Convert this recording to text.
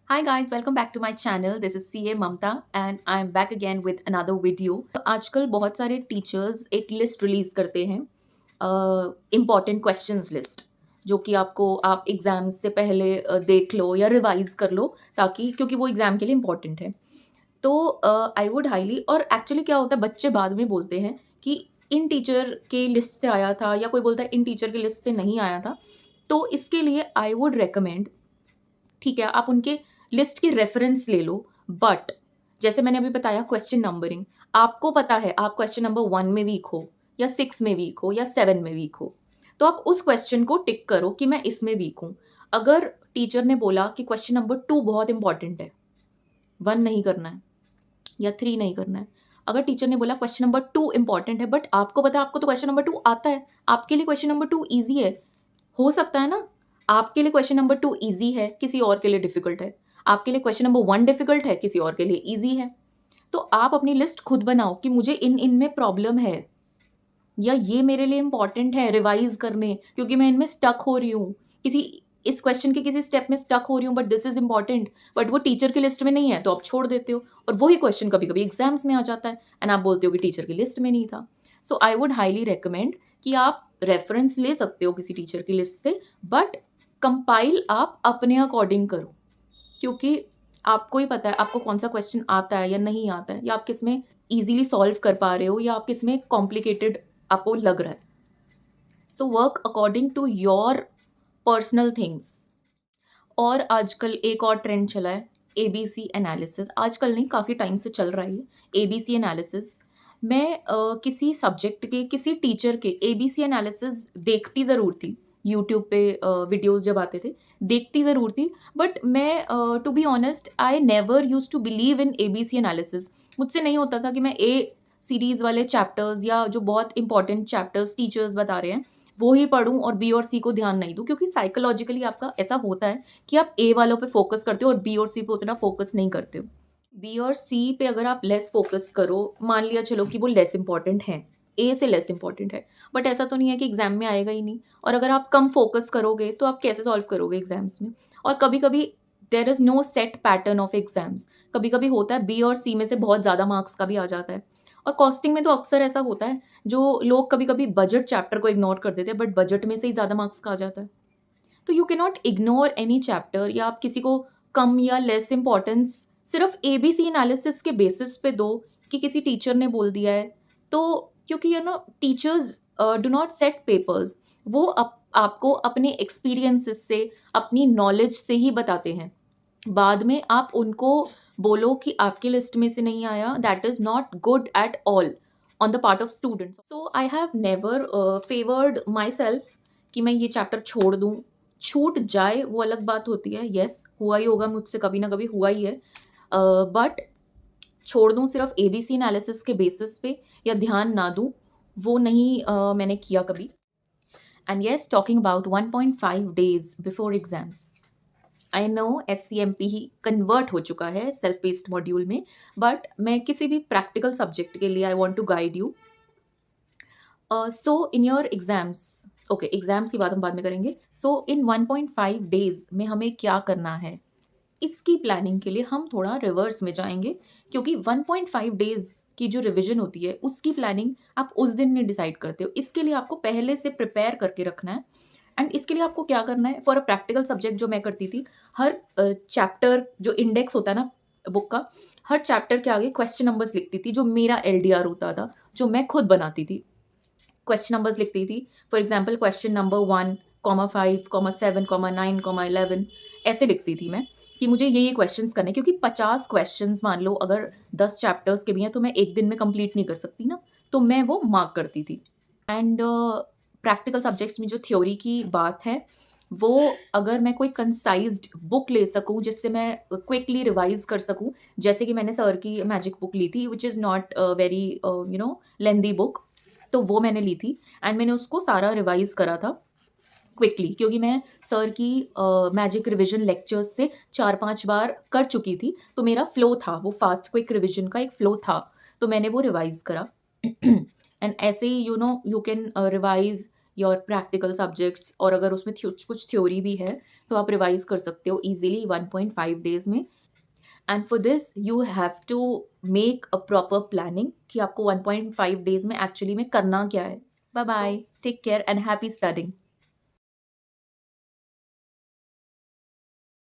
Hi guys, welcome back to my channel. This is CA Mamta and I am back again with another video. तो आजकल बहुत सारे teachers एक list release करते हैं, important questions list, जो कि आपको आप एग्जाम से पहले देख लो या रिवाइज कर लो, ताकि क्योंकि वो एग्जाम के लिए इम्पॉर्टेंट है। तो आई वुड हाईली, और एक्चुअली क्या होता है, बच्चे बाद में बोलते हैं कि इन टीचर के लिस्ट से आया था, या कोई बोलता है इन टीचर के लिस्ट से नहीं आया था। तो इसके लिए आई वुड रेकमेंड, ठीक है, आप उनके लिस्ट की रेफरेंस ले लो। बट जैसे मैंने अभी बताया, क्वेश्चन नंबरिंग, आपको पता है आप क्वेश्चन नंबर 1 में वीक हो या 6 में वीक हो या 7 में वीक हो, तो आप उस क्वेश्चन को टिक करो कि मैं इसमें वीक हूँ। अगर टीचर ने बोला कि क्वेश्चन नंबर 2 बहुत इंपॉर्टेंट है, 1 नहीं करना है या 3 नहीं करना है। अगर टीचर ने बोला क्वेश्चन नंबर 2 इंपॉर्टेंट है, बट आपको पता है आपको तो क्वेश्चन नंबर 2 आता है, आपके लिए क्वेश्चन नंबर 2 ईजी है, हो सकता है ना, आपके लिए क्वेश्चन नंबर 2 ईजी है, किसी और के लिए डिफिकल्ट है। आपके लिए क्वेश्चन नंबर 1 डिफिकल्ट है, किसी और के लिए ईजी है। तो आप अपनी लिस्ट खुद बनाओ कि मुझे इन इन में प्रॉब्लम है, या ये मेरे लिए इंपॉर्टेंट है रिवाइज करने, क्योंकि मैं इनमें स्टक हो रही हूँ, किसी इस क्वेश्चन के किसी स्टेप में स्टक हो रही हूँ, but this is important, but वो टीचर की लिस्ट में नहीं है, तो आप छोड़ देते हो। और वही क्वेश्चन कभी कभी एग्जाम्स में आ जाता है एंड आप बोलते हो कि टीचर की लिस्ट में नहीं था। सो आई वुड हाईली रिकमेंड कि आप रेफरेंस ले सकते हो किसी टीचर की लिस्ट से, बट कंपाइल आप अपने अकॉर्डिंग करो, क्योंकि आपको ही पता है आपको कौन सा क्वेश्चन आता है या नहीं आता है, या आप किस में ईजिली सॉल्व कर पा रहे हो या आप किस में कॉम्प्लिकेटेड आपको लग रहा है। So work according to your personal things. और आजकल एक और ट्रेंड चला है, एबीसी एनालिसिस। आजकल नहीं, काफ़ी टाइम से चल रहा है ये एबीसी एनालिसिस। मैं किसी सब्जेक्ट के किसी टीचर के एबीसी एनालिसिस देखती ज़रूर थी, यूट्यूब पे वीडियोस जब आते थे, देखती ज़रूर थी, बट मैं to be honest I never use to believe in ABC analysis. मुझसे नहीं होता था कि मैं ए सीरीज़ वाले चैप्टर्स या जो बहुत इंपॉर्टेंट चैप्टर्स टीचर्स बता रहे हैं वो ही पढ़ूं और बी और सी को ध्यान नहीं दूं, क्योंकि साइकोलॉजिकली आपका ऐसा होता है कि आप ए वालों पे फोकस करते हो और बी और सी पे उतना फोकस नहीं करते हो। बी और सी पे अगर आप लेस फोकस करो, मान लिया चलो कि वो लेस इंपॉर्टेंट है, ए से लेस इंपॉर्टेंट है, बट ऐसा तो नहीं है कि एग्जाम में आएगा ही नहीं। और अगर आप कम फोकस करोगे तो आप कैसे सॉल्व करोगे एग्जाम्स में। और कभी कभी there is no set pattern of exams, कभी कभी होता है बी और सी में से बहुत ज़्यादा मार्क्स का भी आ जाता है। और कॉस्टिंग में तो अक्सर ऐसा होता है, जो लोग कभी कभी बजट चैप्टर को इग्नोर कर देते हैं, बट बजट में से ही ज़्यादा मार्क्स का आ जाता है। तो you can not ignore any chapter, या आप किसी को कम या लेस इंपॉर्टेंस सिर्फ एबीसी एनालिसिस के बेसिस पे दो कि किसी टीचर ने बोल दिया है। तो क्योंकि you know teachers do not set papers, वो आपको अपने एक्सपीरियंसेस से, अपनी नॉलेज से ही बताते हैं। बाद में आप उनको बोलो कि आपके लिस्ट में से नहीं आया, that is not good at all on the part of students. So I have never favoured my self कि मैं ये चैप्टर छोड़ दूँ, छूट जाए वो अलग बात होती है, यस हुआ ही होगा मुझसे, कभी ना कभी हुआ ही है, बट छोड़ दूँ सिर्फ एबीसी एनालिसिस के बेसिस पे या ध्यान ना दूँ, वो नहीं मैंने किया कभी। And yes, talking about 1.5 days before exams, I know SCMP ही कन्वर्ट हो चुका है सेल्फ बेस्ड मॉड्यूल में, बट मैं किसी भी प्रैक्टिकल सब्जेक्ट के लिए I want to guide you. So in your exams, okay exams की बात हम बाद में करेंगे। सो इन 1.5 days में हमें क्या करना है, इसकी प्लानिंग के लिए हम थोड़ा रिवर्स में जाएंगे, क्योंकि 1.5 days की जो रिवीजन होती है उसकी प्लानिंग आप उस दिन नहीं डिसाइड करते हो, इसके लिए आपको पहले से प्रिपेयर करके रखना है। एंड इसके लिए आपको क्या करना है, फॉर अ प्रैक्टिकल सब्जेक्ट जो मैं करती थी, हर चैप्टर जो इंडेक्स होता है ना बुक का, हर चैप्टर के आगे क्वेश्चन नंबर्स लिखती थी, जो मेरा एलडीआर होता था, जो मैं खुद बनाती थी, क्वेश्चन नंबर्स लिखती थी। फॉर एग्जाम्पल क्वेश्चन नंबर 1,5,7,9,11 ऐसे लिखती थी मैं, कि मुझे ये क्वेश्चंस करने, क्योंकि 50 क्वेश्चंस मान लो अगर 10 चैप्टर्स के भी हैं तो मैं एक दिन में कंप्लीट नहीं कर सकती ना, तो मैं वो मार्क करती थी। एंड प्रैक्टिकल सब्जेक्ट्स में जो थ्योरी की बात है, वो अगर मैं कोई कंसाइज्ड बुक ले सकूं जिससे मैं क्विकली रिवाइज कर सकूं, जैसे कि मैंने सर की मैजिक बुक ली थी, which is not very lengthy book, तो वो मैंने ली थी एंड मैंने उसको सारा रिवाइज करा था क्विकली, क्योंकि मैं सर की मैजिक रिवीजन लेक्चर्स से 4-5 बार कर चुकी थी, तो मेरा फ्लो था, वो फास्ट क्विक रिवीजन का एक फ्लो था, तो मैंने वो रिवाइज करा। एंड ऐसे ही you can revise your practical subjects, और अगर उसमें कुछ थ्योरी भी है तो आप रिवाइज कर सकते हो ईजिली 1.5 डेज में। And for this you have to make a proper planning कि आपको 1.5 डेज में एक्चुअली में करना क्या है। Bye bye, take care and happy studying.